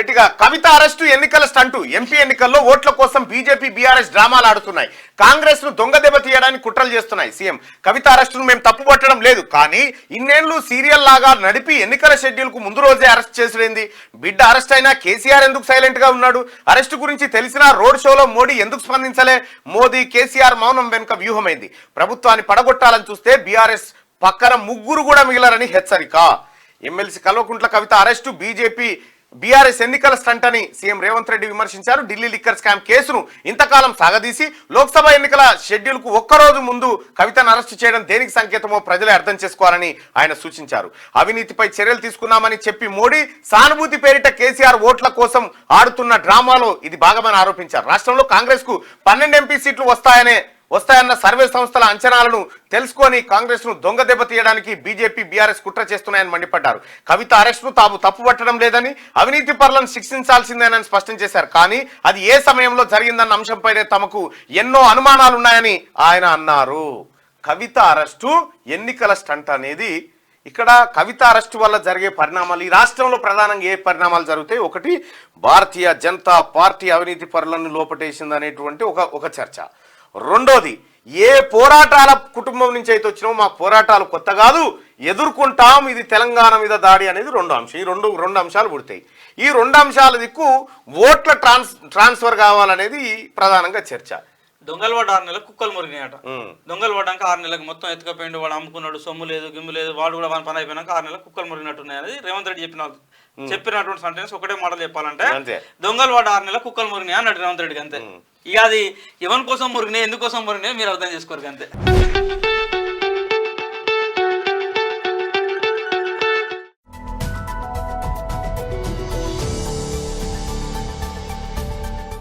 రైట్గా కవిత arrest ఎన్నికల stunt MP ఎన్నికల్లో ఓట్ల కోసం బీజేపీ బీఆర్ఎస్ డ్రామాలు ఆడుతున్నాయి. కాంగ్రెస్ ను దొంగ దెబ్బ తీయడానికి కుట్రలు చేస్తున్నాయి. సీఎం కవిత అరెస్టును మేము తప్పు పట్టడం లేదు, కానీ ఇన్నేళ్లు సీరియల్ లాగా నడిపి ఎన్నికల షెడ్యూల్ కు ముందు రోజే అరెస్ట్ చేసిరేంది? బిడ్డ అరెస్ట్ అయినా కేసీఆర్ ఎందుకు సైలెంట్ గా ఉన్నాడు? అరెస్టు గురించి తెలిసినా రోడ్ షోలో మోడీ ఎందుకు స్పందించలే? మోదీ కేసీఆర్ మౌనం వెనుక వ్యూహమైంది. ప్రభుత్వాన్ని పడగొట్టాలని చూస్తే బీఆర్ఎస్ పక్కన ముగ్గురు కూడా మిగిలారని హెచ్చరిక. MLC Kalvakuntla Kavitha arrest BJP BRS ఎన్నికల స్టంట్ అని సీఎం రేవంత్ రెడ్డి విమర్శించారు. ఢిల్లీ లిక్కర్ స్కామ్ కేసును ఇంతకాలం సాగదీసి లోక్సభ ఎన్నికల షెడ్యూల్ కు ఒక్కరోజు ముందు కవితను అరెస్టు చేయడం దేనికి సంకేతమో ప్రజలే అర్థం చేసుకోవాలని ఆయన సూచించారు. అవినీతిపై చర్యలు తీసుకున్నామని చెప్పి మోడీ సానుభూతి పేరిట కేసీఆర్ ఓట్ల కోసం ఆడుతున్న డ్రామాలో ఇది భాగమని ఆరోపించారు. రాష్ట్రంలో కాంగ్రెస్ కు 12 ఎంపీ సీట్లు వస్తాయన్న సర్వే సంస్థల అంచనాలను తెలుసుకొని కాంగ్రెస్ ను దొంగ దెబ్బ తీయడానికి బీజేపీ బీఆర్ఎస్ కుట్ర చేస్తున్నాయని మండిపడ్డారు. కవిత అరెస్ట్ ను తాము తప్పు పట్టడం లేదని, అవినీతి పరులను శిక్షించాల్సిందేనని స్పష్టం చేశారు. కానీ అది ఏ సమయంలో జరిగిందన్న అంశంపైనే తమకు ఎన్నో అనుమానాలున్నాయని ఆయన అన్నారు. కవిత అరెస్టు ఎన్నికల స్టంట్ అనేది ఇక్కడ కవిత అరెస్టు వల్ల జరిగే పరిణామాలు, ఈ రాష్ట్రంలో ప్రధానంగా ఏ పరిణామాలు జరుగుతాయి? ఒకటి, భారతీయ జనతా పార్టీ అవినీతి పరులను లోపటేసింది అనేటువంటి ఒక చర్చ. రెండోది, ఏ పోరాటాల కుటుంబం నుంచి అయితే వచ్చినామో మా పోరాటాలు కొత్త కాదు, ఎదుర్కొంటాం, ఇది తెలంగాణ మీద దాడి అనేది రెండో అంశం. ఈ రెండు అంశాలు పుడతాయి. ఈ రెండు అంశాల దిక్కు ఓట్ల ట్రాన్స్ఫర్ కావాలనేది ప్రధానంగా చర్చ. దొంగలు వాడు 6 నెలలకు కుక్కలు మురిగినాయట. దొంగలు పడ్డాక 6 నెలలకు మొత్తం ఎత్తుకపోయిండు, వాడు అమ్ముకున్నాడు, సొమ్ము లేదు గిమ్ము లేదు, వాడు కూడా పని అయిపోయినాక 6 నెలలకు కుక్కలు మురిగినట్టున్నాయి అనేది రేవంత్ రెడ్డి చెప్పినటువంటి సెంటెన్స్. ఒకటే మాటలు చెప్పాలంటే దొంగలు వాడు 6 నెలలకు కుక్కలు మురిగినాయి అన్నాడు రేవంత్ రెడ్డికి, అంతే. ఇక అది ఎవరి కోసం మురిగినాయి, ఎందుకోసం మురిగినాయి మీరు అర్థం చేసుకోరు, అంతే.